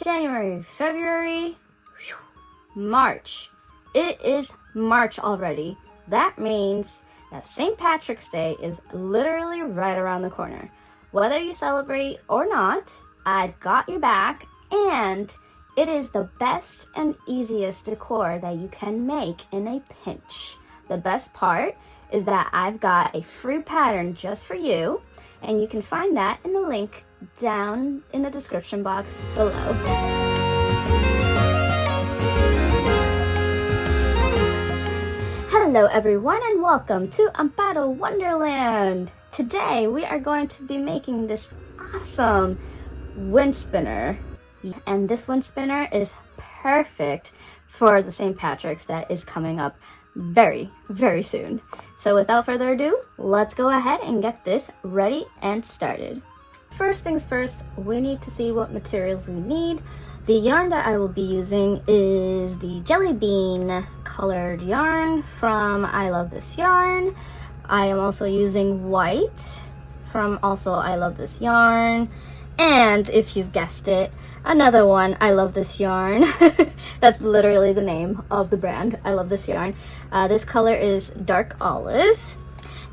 January, February, March. It is March already. That means that St. Patrick's Day is literally right around the corner. Whether you celebrate or not, I've got your back, and it is the best and easiest decor that you can make in a pinch. The best part is that I've got a free pattern just for you, and you can find that in the link down in the description box below. Hello everyone and welcome to Amparo Wonderland. Today we are going to be making this awesome wind spinner, and this wind spinner is perfect for the St. Patrick's that is coming up very soon. So without further ado, let's go ahead and get this ready and started. First things first, we need to see what materials we need. The yarn that I will be using is the jelly bean colored yarn from I Love This Yarn. I am also using white from also I Love This Yarn. And if you've guessed it, another one, I Love This Yarn. That's literally the name of the brand, I Love This Yarn. This color is dark olive.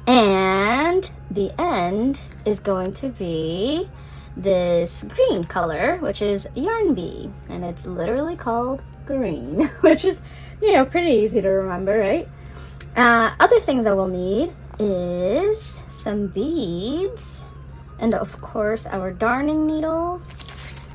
And the end is going to be this green color, which is Yarn Bee, and it's literally called green, which is, pretty easy to remember, right? Other things I will need is some beads, and of course our darning needles,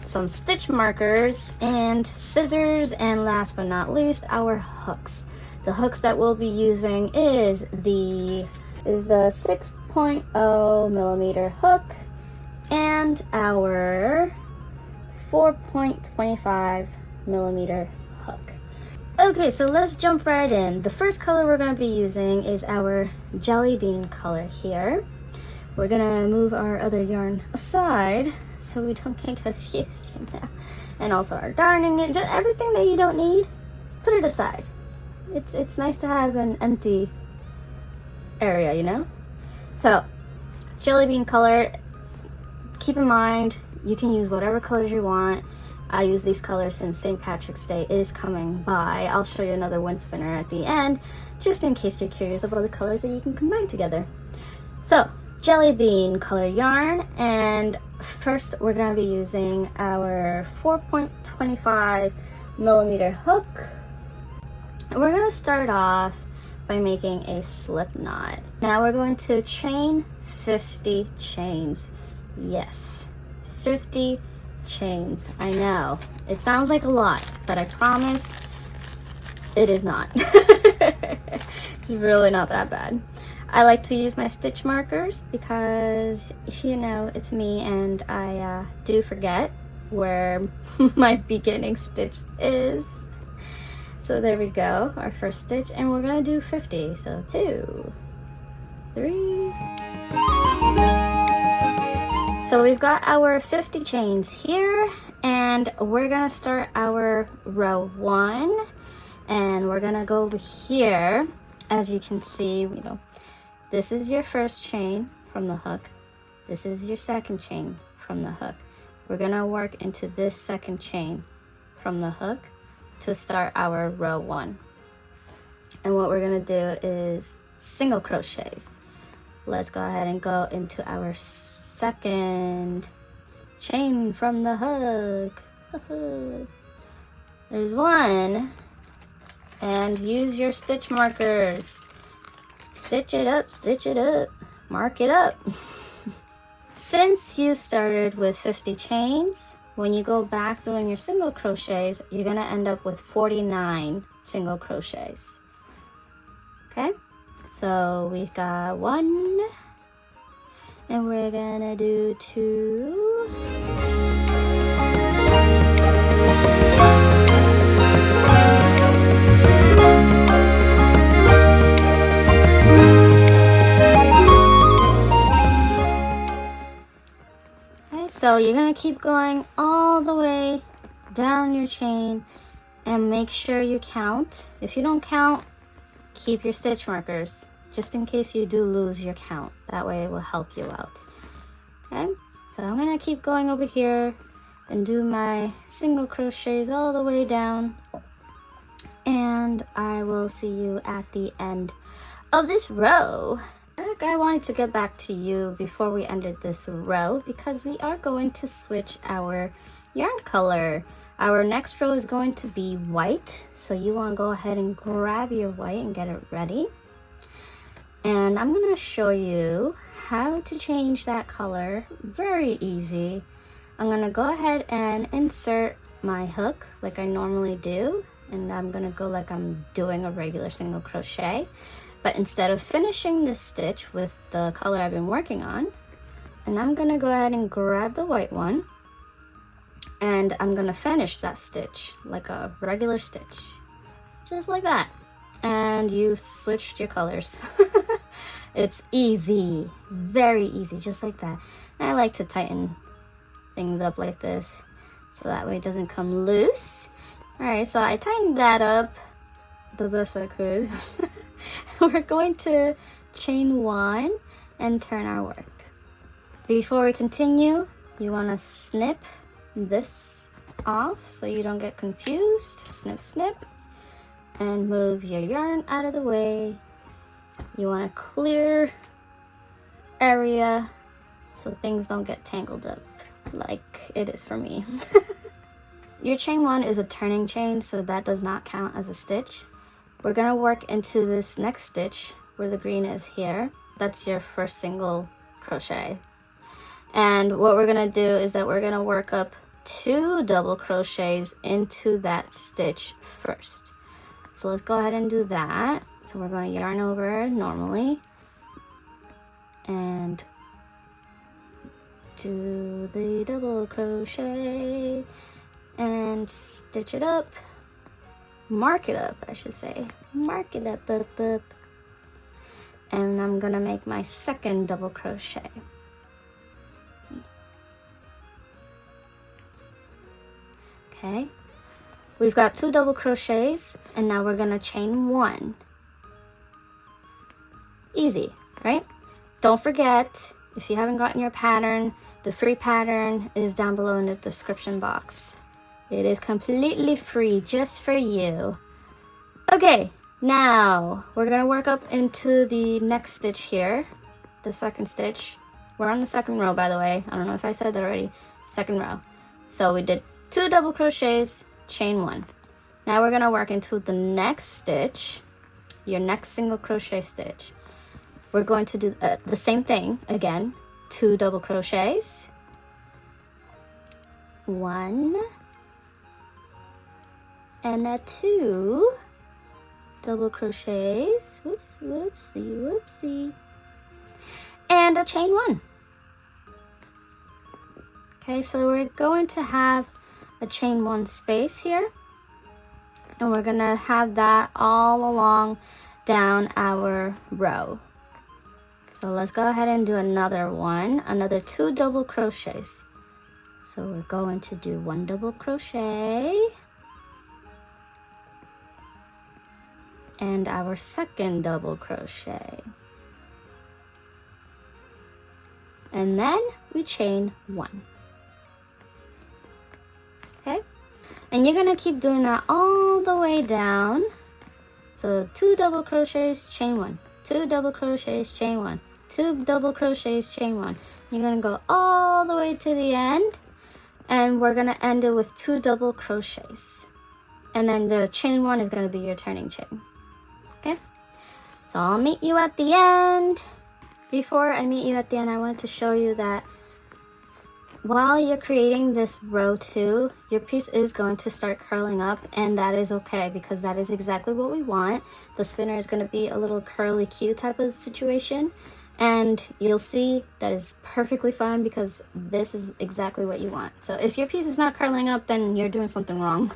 some stitch markers, and scissors, and last but not least, our hooks. The hooks that we'll be using is the 6.0 millimeter hook and our 4.25 millimeter hook. Okay, so let's jump right in. The first color we're going to be using is our jelly bean color here. We're going to move our other yarn aside so we don't get confused. And also our darning, and just everything that you don't need, put it aside. It's nice to have an empty area, So, jelly bean color, keep in mind, you can use whatever colors you want. I use these colors since St. Patrick's Day is coming by. I'll show you another wind spinner at the end, just in case you're curious about the colors that you can combine together. So, jelly bean color yarn, and first we're going to be using our 4.25 millimeter hook. We're going to start off by making a slip knot. Now we're going to chain 50 chains. Yes, 50 chains. I know, it sounds like a lot, but I promise it is not. It's really not that bad. I like to use my stitch markers because, it's me and I do forget where my beginning stitch is. So there we go, our first stitch, and we're gonna do 50. So 2, 3. So we've got our 50 chains here, and we're gonna start our row 1, and we're gonna go over here. As you can see, this is your first chain from the hook. This is your second chain from the hook. We're gonna work into this second chain from the hook to start our row 1. And what we're gonna do is single crochets. Let's go ahead and go into our second chain from the hook. There's one, and use your stitch markers. Stitch it up, mark it up. Since you started with 50 chains, when you go back doing your single crochets, you're gonna end up with 49 single crochets. Okay, so we've got 1, and we're gonna do 2. So you're going to keep going all the way down your chain and make sure you count. If you don't count, keep your stitch markers just in case you do lose your count. That way it will help you out. Okay, so I'm going to keep going over here and do my single crochets all the way down, and I will see you at the end of this row. I wanted to get back to you before we ended this row because we are going to switch our yarn color. Our next row is going to be white, so you want to go ahead and grab your white and get it ready. And I'm going to show you how to change that color. Very easy. I'm going to go ahead and insert my hook like I normally do, and I'm going to go like I'm doing a regular single crochet. But instead of finishing this stitch with the color I've been working on, and I'm going to go ahead and grab the white one, and I'm going to finish that stitch like a regular stitch, just like that. And you switched your colors. It's easy, very easy, just like that. And I like to tighten things up like this so that way it doesn't come loose. All right, so I tightened that up the best I could. We're going to chain one and turn our work. Before we continue, you want to snip this off so you don't get confused. Snip, snip, and move your yarn out of the way. You want a clear area so things don't get tangled up like it is for me. Your chain one is a turning chain, so that does not count as a stitch. We're gonna work into this next stitch where the green is here. That's your first single crochet. And what we're gonna do is that we're gonna work up 2 double crochets into that stitch first. So let's go ahead and do that. So we're going to yarn over normally and do the double crochet and stitch it up, mark it up, I should say, mark it up, up. And I'm gonna make my second double crochet. Okay, we've got 2 double crochets, and now we're gonna chain 1. Easy, right? Don't forget, if you haven't gotten your pattern, the free pattern is down below in the description box. It is completely free just for you. Okay, now we're gonna work up into the next stitch here, the second stitch. We're on the second row, by the way. I don't know if I said that already. Second row. So we did 2 double crochets, chain 1. Now we're gonna work into the next stitch, your next single crochet stitch. We're going to do the same thing again, 2 double crochets, 1 and a 2 double crochets, whoops, whoopsie, whoopsie, and a chain 1. Okay, so we're going to have a chain 1 space here, and we're gonna have that all along down our row. So let's go ahead and do another one, another 2 double crochets. So we're going to do 1 double crochet and our second double crochet, and then we chain 1. Okay, and you're gonna keep doing that all the way down. So 2 double crochets, chain 1, 2 double crochets, chain 1, 2 double crochets, chain 1. You're gonna go all the way to the end, and we're gonna end it with 2 double crochets, and then the chain 1 is gonna be your turning chain. Okay, so I'll meet you at the end. Before I meet you at the end, I wanted to show you that while you're creating this row 2, your piece is going to start curling up, and that is okay because that is exactly what we want. The spinner is going to be a little curly Q type of situation, and you'll see that is perfectly fine because this is exactly what you want. So if your piece is not curling up, then you're doing something wrong.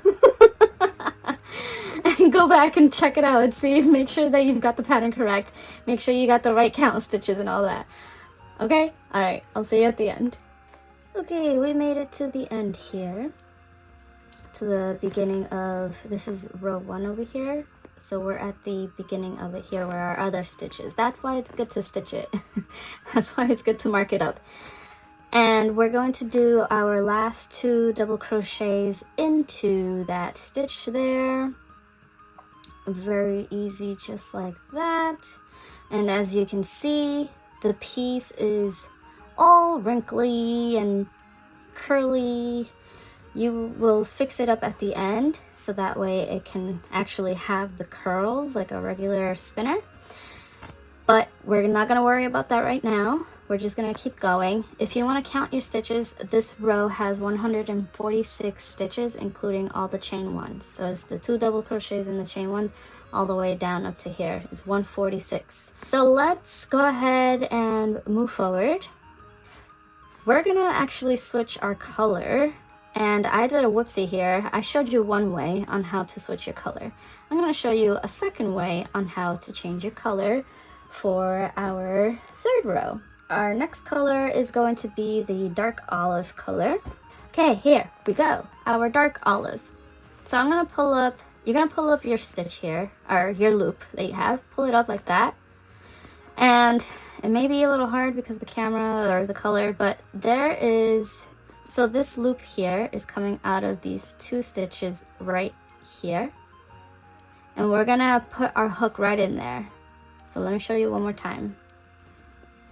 And go back and check it out and see, make sure that you've got the pattern correct, make sure you got the right count of stitches and all that. Okay, all right, I'll see you at the end. Okay, we made it to the end here, to the beginning of, this is row 1 over here, so we're at the beginning of it here where our other stitches. That's why it's good to stitch it. That's why it's good to mark it up. And we're going to do our last 2 double crochets into that stitch there. Very easy, just like that. And as you can see, the piece is all wrinkly and curly. You will fix it up at the end so that way it can actually have the curls like a regular spinner. But we're not going to worry about that right now. We're just going to keep going. If you want to count your stitches, this row has 146 stitches, including all the chain ones. So it's the 2 double crochets and the chain ones all the way down up to here. It's 146. So let's go ahead and move forward. We're going to actually switch our color. And I did a whoopsie here. I showed you one way on how to switch your color. I'm going to show you a second way on how to change your color for our 3rd row. Our next color is going to be the dark olive color. Okay, here we go, our dark olive. So I'm gonna pull up, you're gonna pull up your stitch here, or your loop that you have, pull it up like that. And it may be a little hard because of the camera or the color, but there is, so this loop here is coming out of these 2 stitches right here. And we're gonna put our hook right in there. So let me show you one more time.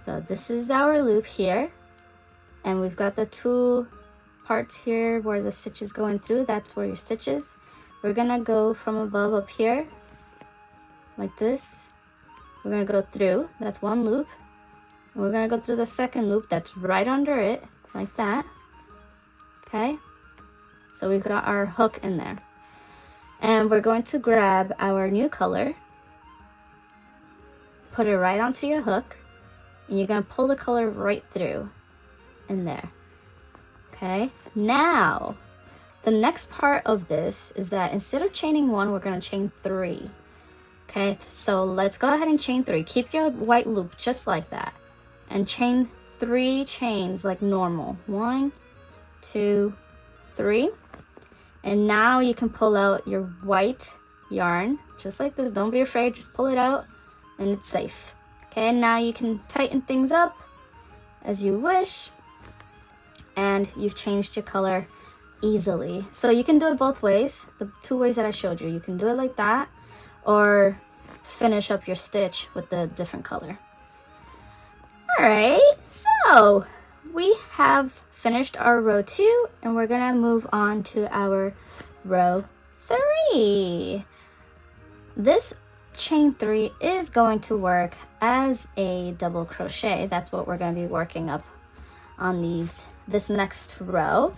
So this is our loop here, and we've got the 2 parts here where the stitch is going through. That's where your stitch is. We're gonna go from above up here, like this. We're gonna go through, that's 1 loop. And we're gonna go through the 2nd loop that's right under it, like that. Okay, so we've got our hook in there. And we're going to grab our new color, put it right onto your hook, and you're going to pull the color right through in there. Okay, now the next part of this is that instead of chaining 1, we're going to chain 3. Okay, so let's go ahead and chain 3. Keep your white loop just like that and chain 3 chains like normal. 1, 2, 3. And now you can pull out your white yarn just like this. Don't be afraid, just pull it out and it's safe. Okay, now you can tighten things up as you wish, and you've changed your color easily. So you can do it both ways, the 2 ways that I showed you. You can do it like that, or finish up your stitch with the different color. Alright, so we have finished our row 2, and we're gonna move on to our row 3. This chain 3 is going to work as a double crochet. That's what we're going to be working up on this next row.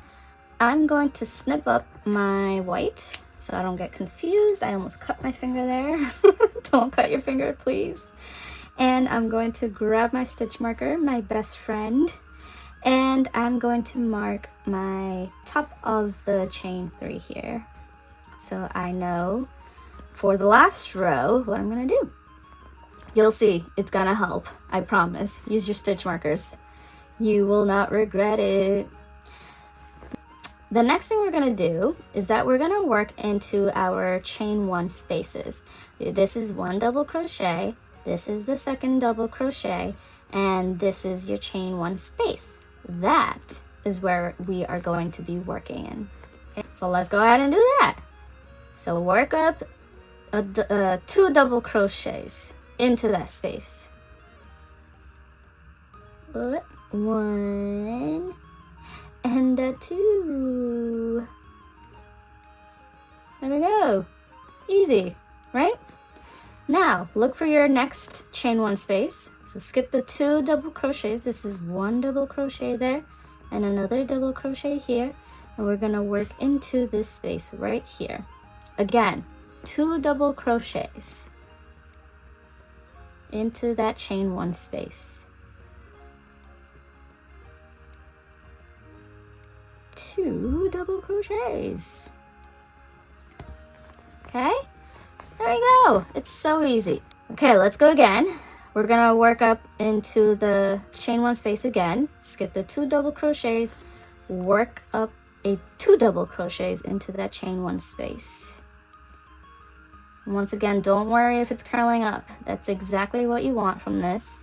I'm going to snip up my white so I don't get confused. I almost cut my finger there. Don't cut your finger, please. And I'm going to grab my stitch marker, my best friend, and I'm going to mark my top of the chain 3 here, so I know for the last row what I'm gonna do. You'll see, it's gonna help, I promise. Use your stitch markers. You will not regret it. The next thing we're gonna do is that we're gonna work into our chain 1 spaces. This is 1 double crochet, this is the 2nd double crochet, and this is your chain 1 space. That is where we are going to be working in. Okay, so let's go ahead and do that. So work up 2 double crochets into that space. 1 and 2. There we go. Easy, right? Now look for your next chain 1 space. So skip the 2 double crochets. This is 1 double crochet there and another double crochet here, and we're gonna work into this space right here. Again, 2 double crochets into that chain 1 space. 2 double crochets. Okay, there we go. It's so easy. Okay, let's go again. We're gonna work up into the chain 1 space again. Skip the 2 double crochets, work up a 2 double crochets into that chain 1 space. Once again, don't worry if it's curling up. That's exactly what you want from this,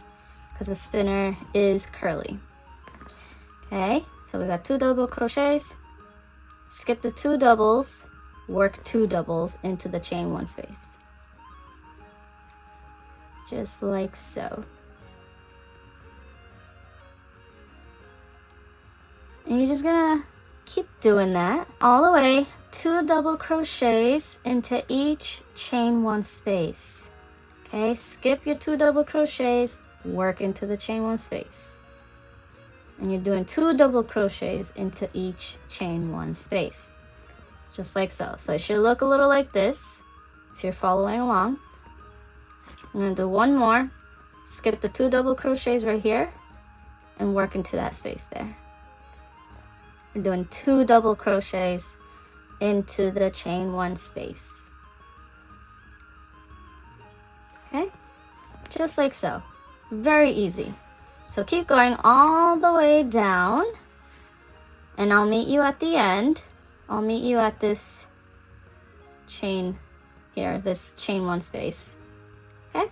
because the spinner is curly. Okay, so we got 2 double crochets, skip the 2 doubles, work 2 doubles into the chain 1 space, just like so. And you're just gonna keep doing that all the way. 2 double crochets into each chain 1 space. Okay, skip your 2 double crochets, work into the chain 1 space. And you're doing 2 double crochets into each chain 1 space, just like so. So it should look a little like this if you're following along. I'm gonna do 1 more, skip the 2 double crochets right here, and work into that space there. We're doing 2 double crochets into the chain 1 space. Okay, just like so. Very easy. So keep going all the way down, and I'll meet you at the end. I'll meet you at this chain here, this chain 1 space. Okay,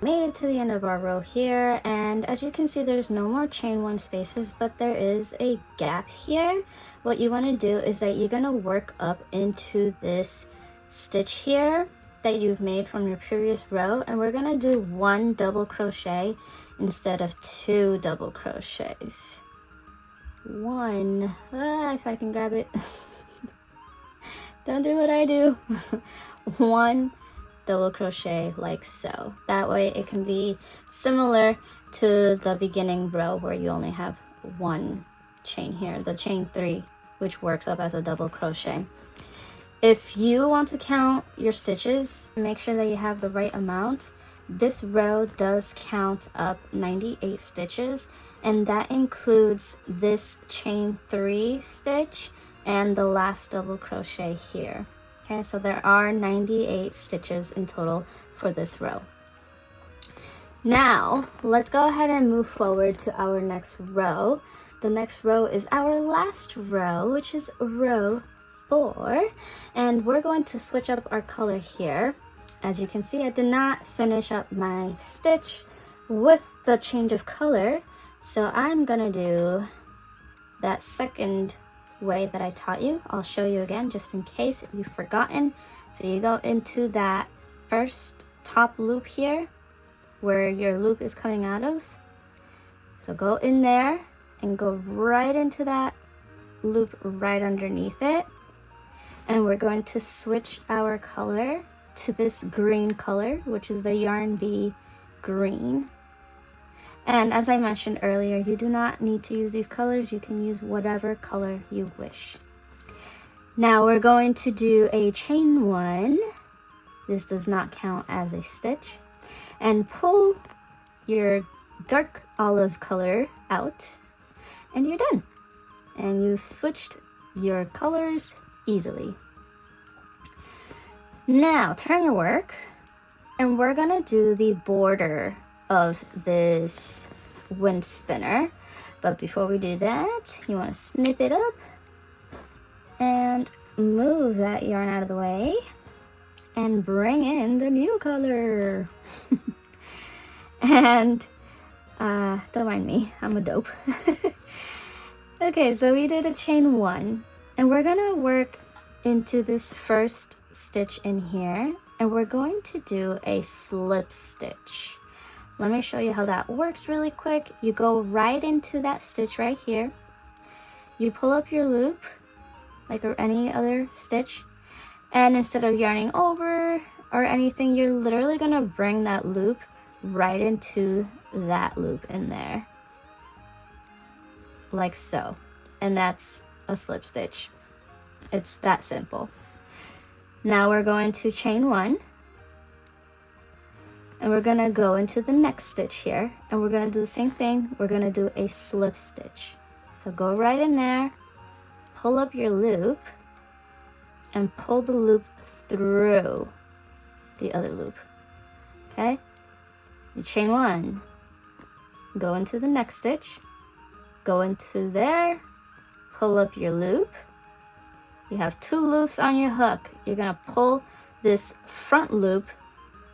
made it to the end of our row here, and as you can see, there's no more chain 1 spaces, but there is a gap here. What you want to do is that you're going to work up into this stitch here that you've made from your previous row, and we're going to do 1 double crochet instead of 2 double crochets. 1, if I can grab it. Don't do what I do. 1 double crochet like so. That way it can be similar to the beginning row where you only have 1 chain here, the chain 3, which works up as a double crochet. If you want to count your stitches, make sure that you have the right amount. This row does count up 98 stitches, and that includes this chain 3 stitch and the last double crochet here. Okay, so there are 98 stitches in total for this row. Now, let's go ahead and move forward to our next row. The next row is our last row, which is row 4, and we're going to switch up our color here. As you can see, I did not finish up my stitch with the change of color, so I'm gonna do that second way that I taught you. I'll show you again just in case if you've forgotten. So you go into that first top loop here where your loop is coming out of. So go in there and go right into that loop right underneath it. And we're going to switch our color to this green color, which is the Yarn Bee green. And as I mentioned earlier, you do not need to use these colors. You can use whatever color you wish. Now we're going to do a chain 1. This does not count as a stitch. And pull your dark olive color out, and you're done. And you've switched your colors easily. Now turn your work, and we're gonna do the border of this wind spinner. But before we do that, you want to snip it up and move that yarn out of the way and bring in the new color. And don't mind me, I'm a dope. Okay, so we did a chain 1, and we're gonna work into this first stitch in here, and we're going to do a slip stitch. Let me show you how that works really quick. You go right into that stitch right here. You pull up your loop like any other stitch, and instead of yarning over or anything, you're literally gonna bring that loop right into that loop in there, like so. And that's a slip stitch. It's that simple. Now we're going to chain 1, and we're gonna go into the next stitch here, and we're gonna do the same thing. We're gonna do a slip stitch. So go right in there, pull up your loop, and pull the loop through the other loop. Okay, you chain 1, go into the next stitch, go into there, pull up your loop. You have 2 loops on your hook. You're gonna pull this front loop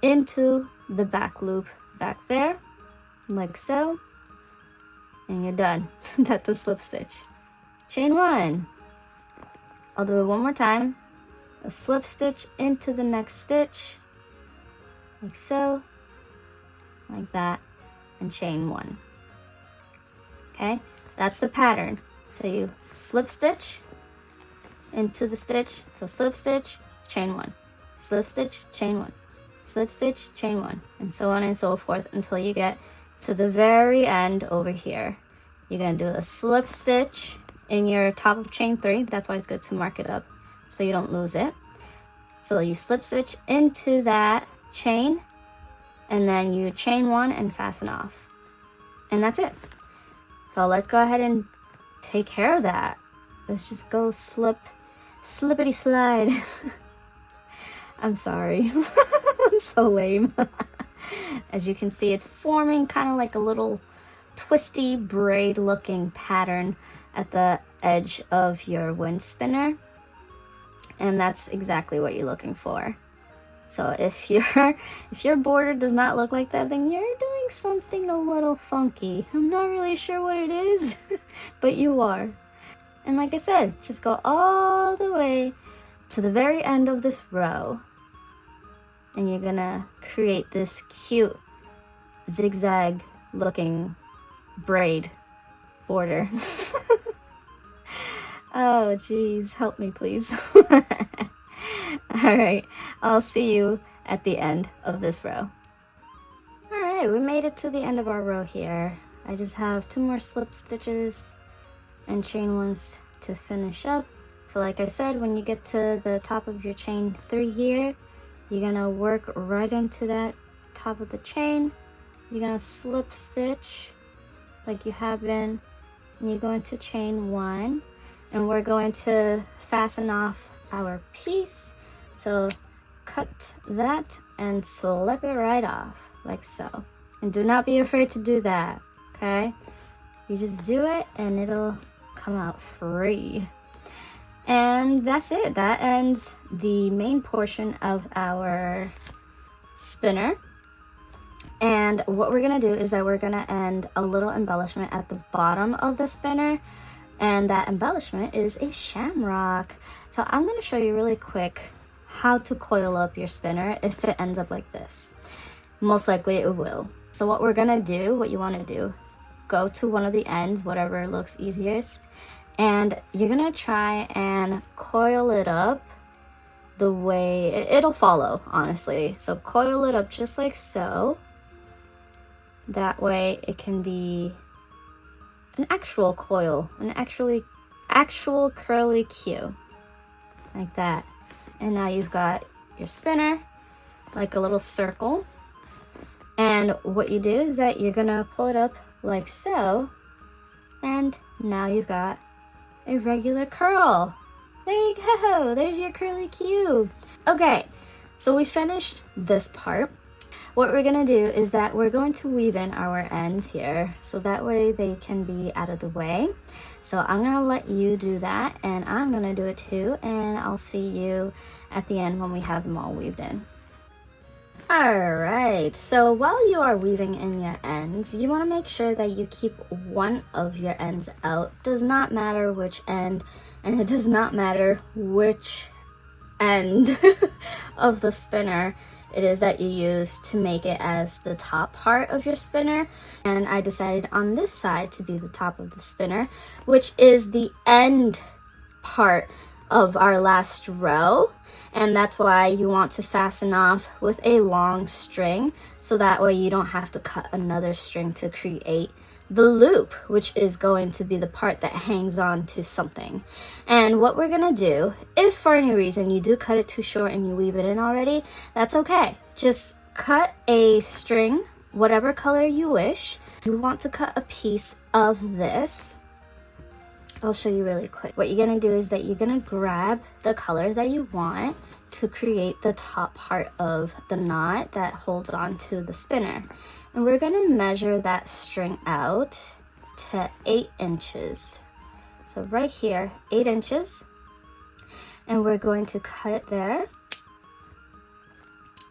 into the back loop back there, like so. and you're done. That's a slip stitch. Chain 1. I'll do it one more time. A slip stitch into the next stitch, like so, like that, and chain 1. Okay, that's the pattern. So you slip stitch into the stitch, so slip stitch, chain 1, slip stitch, chain 1, slip stitch, chain 1, and so on and so forth until you get to the very end over here. You're gonna do a slip stitch in your top of chain 3. That's why it's good to mark it up so you don't lose it. So you slip stitch into that chain, and then you chain 1 and fasten off, and that's it. So let's go ahead and take care of that. Let's just go slippity slide. I'm sorry. I'm so lame. As you can see, it's forming kind of like a little twisty braid looking pattern at the edge of your wind spinner, and that's exactly what you're looking for. So if your border does not look like that, then you're doing something a little funky. I'm not really sure what it is, but you are. And like I said, just go all the way to the very end of this row, and you're gonna create this cute zigzag looking braid border. Oh geez, help me please. Alright, I'll see you at the end of this row. Alright, we made it to the end of our row here. I just have 2 more slip stitches and chain 1s to finish up. So like I said, when you get to the top of your chain 3 here, you're gonna work right into that top of the chain. You're gonna slip stitch like you have been, and you're going to chain 1, and we're going to fasten off our piece. So cut that and slip it right off like so, and do not be afraid to do that. Okay, you just do it and it'll come out free. And that's it. That ends the main portion of our spinner. And what we're gonna do is that we're gonna end a little embellishment at the bottom of the spinner, and that embellishment is a shamrock. So I'm gonna show you really quick how to coil up your spinner if it ends up like this. Most likely it will. So what we're gonna do, what you wanna do, go to one of the ends, whatever looks easiest, and you're gonna try and coil it up the way it'll follow, honestly. So coil it up just like so. That way it can be an actual coil, an actual curly Q, like that. And now you've got your spinner like a little circle, and what you do is that you're gonna pull it up like so, and now you've got a regular curl. There you go, there's your curly Q. Okay, so we finished this part. What we're gonna do is that we're going to weave in our ends here, so that way they can be out of the way. So I'm gonna let you do that, and I'm gonna do it too, and I'll see you at the end when we have them all weaved in. Alright, so while you are weaving in your ends, you want to make sure that you keep one of your ends out. Does not matter which end, and it does not matter which end of the spinner it is that you use to make it as the top part of your spinner. And I decided on this side to be the top of the spinner, which is the end part of our last row, and that's why you want to fasten off with a long string, so that way you don't have to cut another string to create the loop, which is going to be the part that hangs on to something. And what we're gonna do, if for any reason you do cut it too short and you weave it in already, that's okay. Just cut a string, whatever color you wish. You want to cut a piece of this. I'll show you really quick. What you're gonna do is that you're gonna grab the color that you want to create the top part of the knot that holds on to the spinner. And we're gonna measure that string out to 8 inches. So right here, 8 inches. And we're going to cut it there.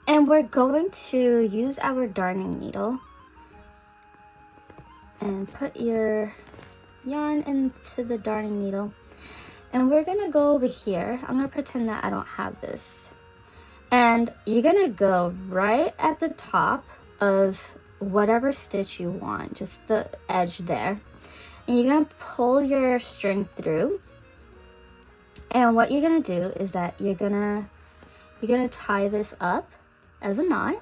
And we're going to use our darning needle and put your yarn into the darning needle. And we're gonna go over here. I'm gonna pretend that I don't have this. And you're gonna go right at the top of whatever stitch you want, just the edge there. And you're gonna pull your string through. And what you're gonna do is that you're gonna tie this up as a knot,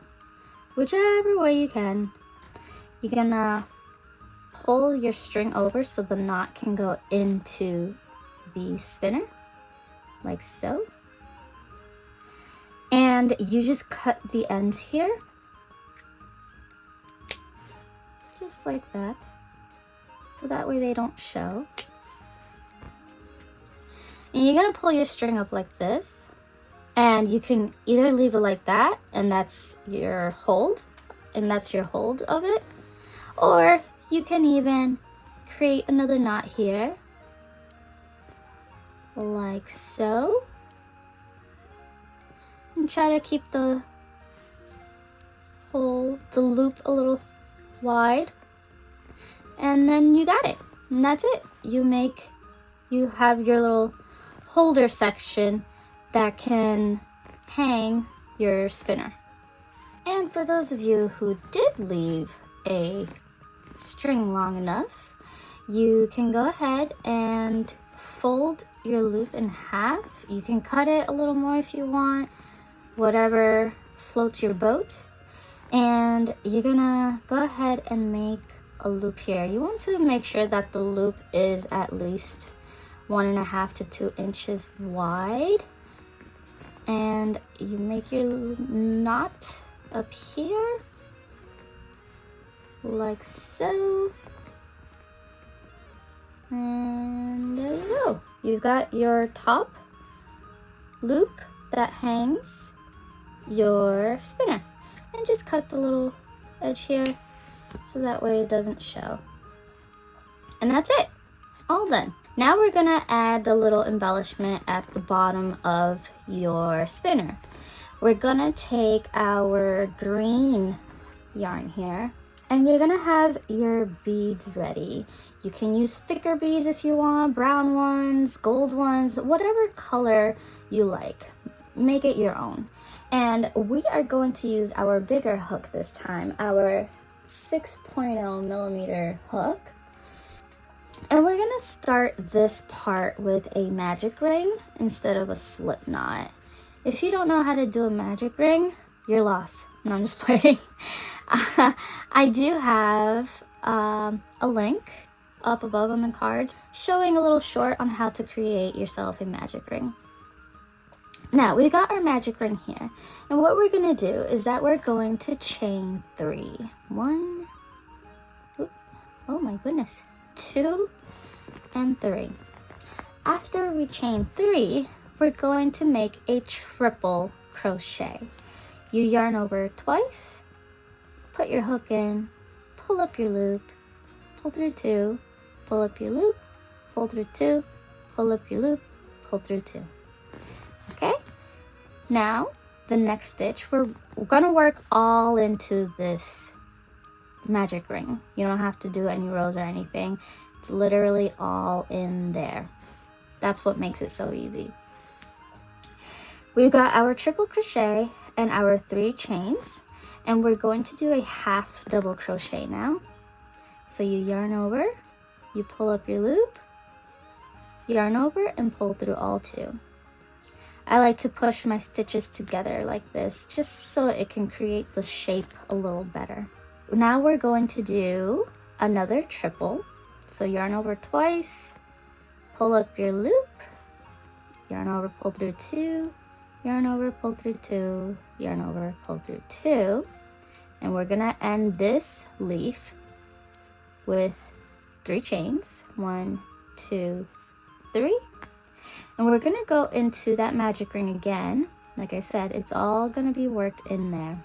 whichever way you can. You're gonna pull your string over so the knot can go into the spinner, like so. And you just cut the ends here, just like that, so that way they don't show. And you're gonna pull your string up like this, and you can either leave it like that, and that's your hold, of it, or you can even create another knot here, like so, and try to keep the loop a little wide, and then you got it, and that's it. You have your little holder section that can hang your spinner. And for those of you who did leave a string long enough, you can go ahead and fold your loop in half. You can cut it a little more if you want, whatever floats your boat. And you're gonna go ahead and make a loop here. You want to make sure that the loop is at least 1.5 to 2 inches wide. And you make your knot up here, like so. And there you go. You've got your top loop that hangs your spinner. And just cut the little edge here so that way it doesn't show. And that's it, all done. Now we're gonna add the little embellishment at the bottom of your spinner. We're gonna take our green yarn here, and you're gonna have your beads ready. You can use thicker beads if you want, brown ones, gold ones, whatever color you like. Make it your own. And we are going to use our bigger hook this time, our 6.0 millimeter hook. And we're gonna start this part with a magic ring instead of a slip knot. If you don't know how to do a magic ring, you're lost. No, I'm just playing. I do have a link up above on the card showing a little short on how to create yourself a magic ring. Now we got our magic ring here, and what we're gonna do is that we're going to chain 3. 1, oh my goodness, 2 and 3. After we chain 3, we're going to make a triple crochet. You yarn over twice, put your hook in, pull up your loop, pull through 2, pull up your loop, pull through 2, pull up your loop, pull through 2. Okay, now the next stitch, we're gonna work all into this magic ring. You don't have to do any rows or anything. It's literally all in there. That's what makes it so easy. We've got our triple crochet and our 3 chains, and we're going to do a half double crochet now. So you yarn over, you pull up your loop, yarn over, and pull through all 2. I like to push my stitches together like this, just so it can create the shape a little better. Now we're going to do another triple. So yarn over twice, pull up your loop, yarn over, pull through 2, yarn over, pull through 2, yarn over, pull through 2. And we're gonna end this leaf with 3 chains. 1, 2, 3. And we're gonna go into that magic ring again. Like I said, it's all gonna be worked in there.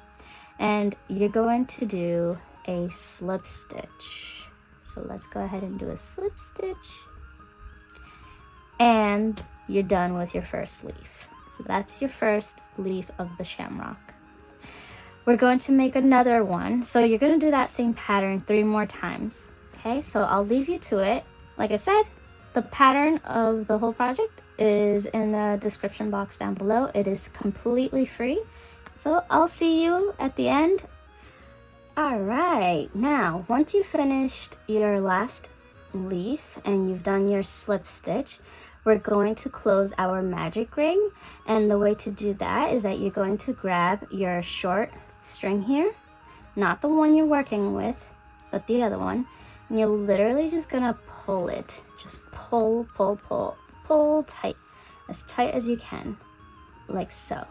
And you're going to do a slip stitch. So let's go ahead and do a slip stitch. And you're done with your first leaf. So that's your first leaf of the shamrock. We're going to make another one. So you're gonna do that same pattern 3 more times. Okay, so I'll leave you to it. Like I said, the pattern of the whole project is in the description box down below. It is completely free. So I'll see you at the end. All right, now once you've finished your last leaf and you've done your slip stitch, we're going to close our magic ring. And the way to do that is that you're going to grab your short string here, not the one you're working with, but the other one. And you're literally just gonna pull it. Just pull, pull, pull, pull tight as you can, like so.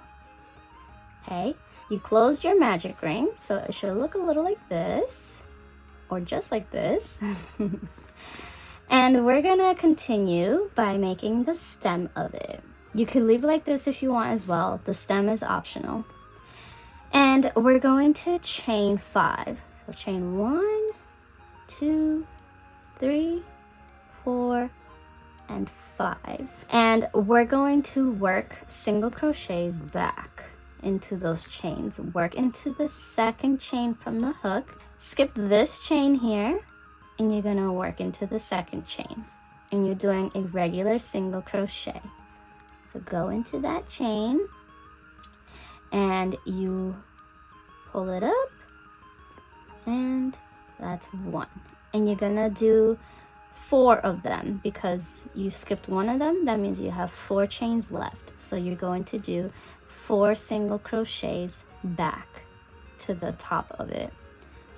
Okay, you closed your magic ring, so it should look a little like this, or just like this. And we're gonna continue by making the stem of it. You could leave it like this if you want as well. The stem is optional. And we're going to chain 5. So chain 1, 2, 3, 4, and 5. And we're going to work single crochets back into those chains. Work into the second chain from the hook. Skip this chain here, and you're gonna work into the second chain. And you're doing a regular single crochet. So go into that chain, and you pull it up, and that's 1. And you're gonna do 4 of them because you skipped one of them. That means you have 4 chains left. So you're going to do 4 single crochets back to the top of it.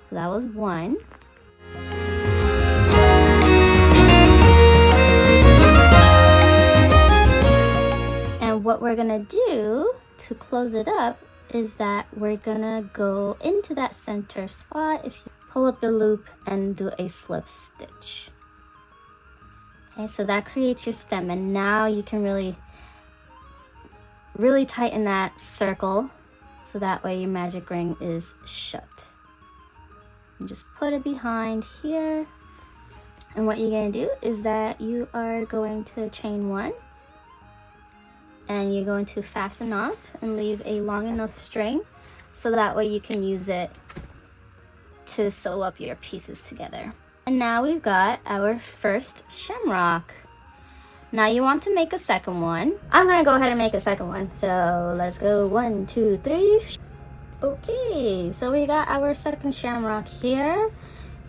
So that was 1. And what we're gonna do to close it up is that we're gonna go into that center spot. If you pull up the loop and do a slip stitch. Okay, so that creates your stem, and now you can really tighten that circle so that way your magic ring is shut. You just put it behind here, and what you're going to do is that you are going to chain 1, and you're going to fasten off and leave a long enough string so that way you can use it to sew up your pieces together. And now we've got our first shamrock. Now you want to make a second one. I'm gonna go ahead and make a second one. So let's go 1, 2, 3. Okay, so we got our second shamrock here.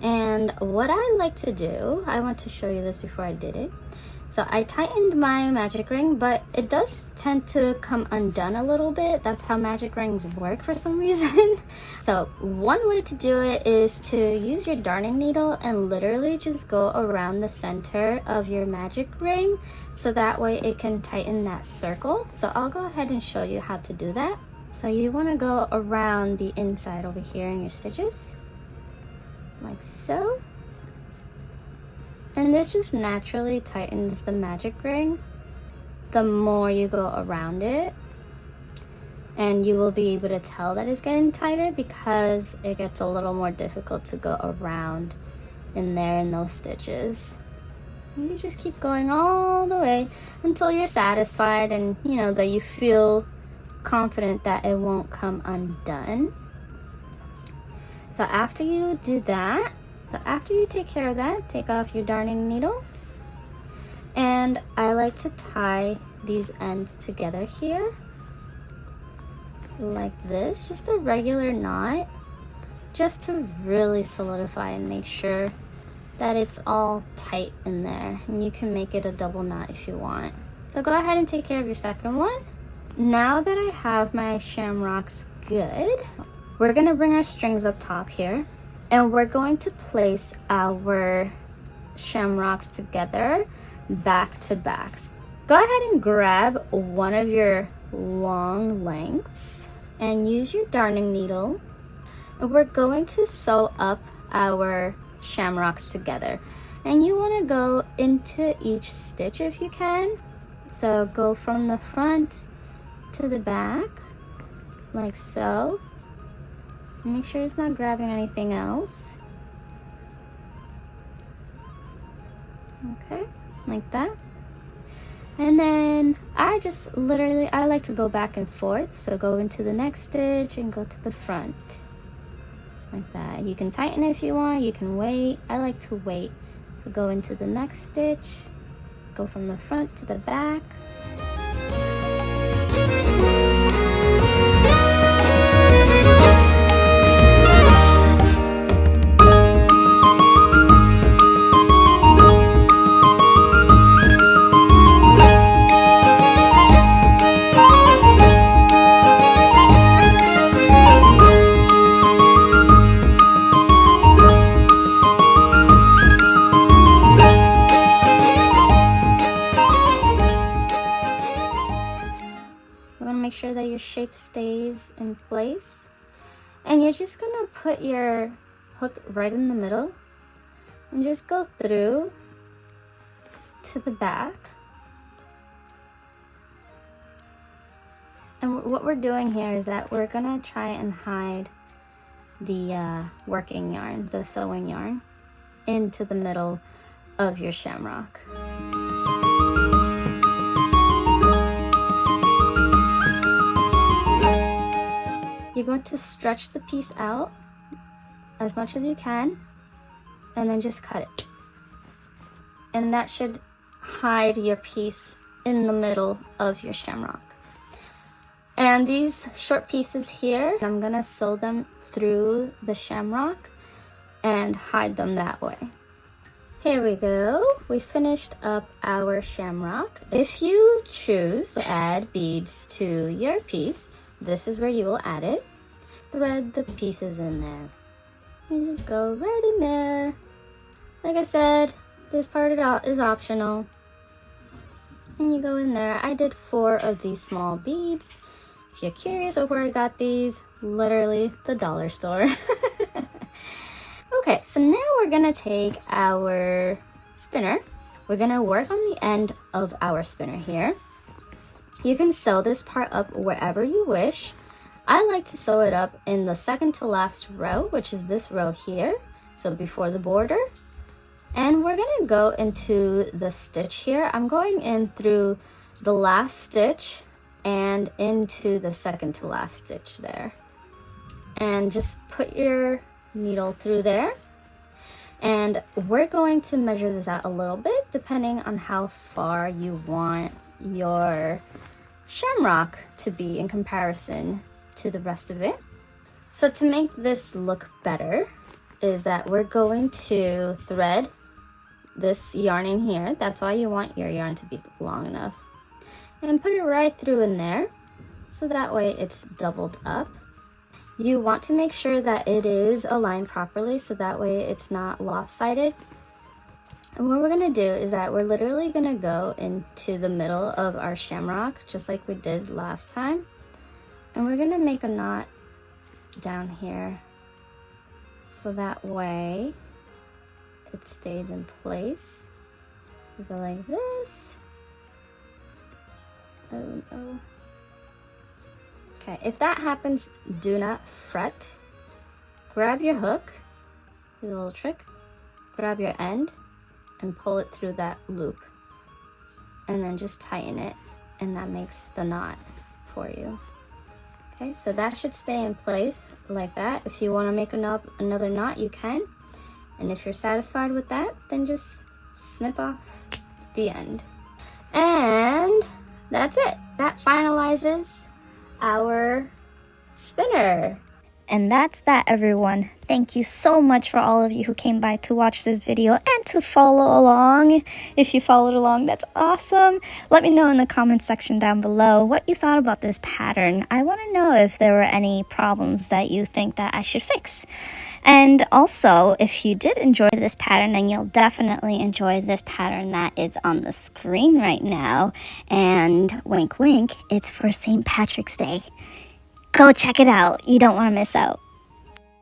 And what I like to do, I want to show you this before I did it. So I tightened my magic ring, but it does tend to come undone a little bit. That's how magic rings work for some reason. So one way to do it is to use your darning needle and literally just go around the center of your magic ring, so that way it can tighten that circle. So I'll go ahead and show you how to do that. So you want to go around the inside over here in your stitches, like so. And this just naturally tightens the magic ring the more you go around it. And you will be able to tell that it's getting tighter because it gets a little more difficult to go around in there in those stitches. And you just keep going all the way until you're satisfied and you know that you feel confident that it won't come undone. So after you do that, so after you take care of that, take off your darning needle. And I like to tie these ends together here, like this, just a regular knot, just to really solidify and make sure that it's all tight in there. And you can make it a double knot if you want. So go ahead and take care of your second one. Now that I have my shamrocks good, we're gonna bring our strings up top here. And we're going to place our shamrocks together back to back. Go ahead and grab one of your long lengths and use your darning needle. And we're going to sew up our shamrocks together. And you want to go into each stitch if you can. So go from the front to the back, like so. Make sure it's not grabbing anything else. Okay, like that. And then I like to go back and forth. So go into the next stitch and go to the front. like that. You can tighten it if you want, you can wait. I like to wait. So go into the next stitch, go from the front to the back. Make sure that your shape stays in place, and you're just gonna put your hook right in the middle and just go through to the back. And what we're doing here is that we're gonna try and hide the working yarn, the sewing yarn, into the middle of your shamrock. You're going to stretch the piece out as much as you can and then just cut it. And that should hide your piece in the middle of your shamrock. And these short pieces here, I'm gonna sew them through the shamrock and hide them that way. Here we go. We finished up our shamrock. If you choose to add beads to your piece, this is where you will add it. Thread the pieces in there. You just go right in there. Like I said, this part is optional. And you go in there. I did 4 of these small beads. If you're curious of where I got these, literally the dollar store. Okay, so now we're gonna take our spinner. We're gonna work on the end of our spinner here. You can sew this part up wherever you wish. I like to sew it up in the second to last row, which is this row here, so before the border. And we're gonna go into the stitch here. I'm going in through the last stitch and into the second to last stitch there. And just put your needle through there. And we're going to measure this out a little bit depending on how far you want your shamrock to be in comparison to the rest of it. So to make this look better is that we're going to thread this yarn in here. That's why you want your yarn to be long enough. And put it right through in there so that way it's doubled up. You want to make sure that it is aligned properly so that way it's not lopsided. And what we're gonna do is that we're literally gonna go into the middle of our shamrock just like we did last time. And we're gonna make a knot down here so that way it stays in place. We go like this. Oh no. Okay, if that happens, do not fret. Grab your hook, do a little trick, grab your end and pull it through that loop. And then just tighten it, and that makes the knot for you. Okay, so that should stay in place like that. If you want to make another knot, you can. And if you're satisfied with that, then just snip off the end. And that's it. That finalizes our spinner. And that's that, everyone. Thank you so much for all of you who came by to watch this video and to follow along. If you followed along, that's awesome. Let me know in the comment section down below what you thought about this pattern. I want to know if there were any problems that you think that I should fix. And also, if you did enjoy this pattern, then you'll definitely enjoy this pattern that is on the screen right now. And wink, wink, it's for St. Patrick's Day. Go check it out. You don't want to miss out.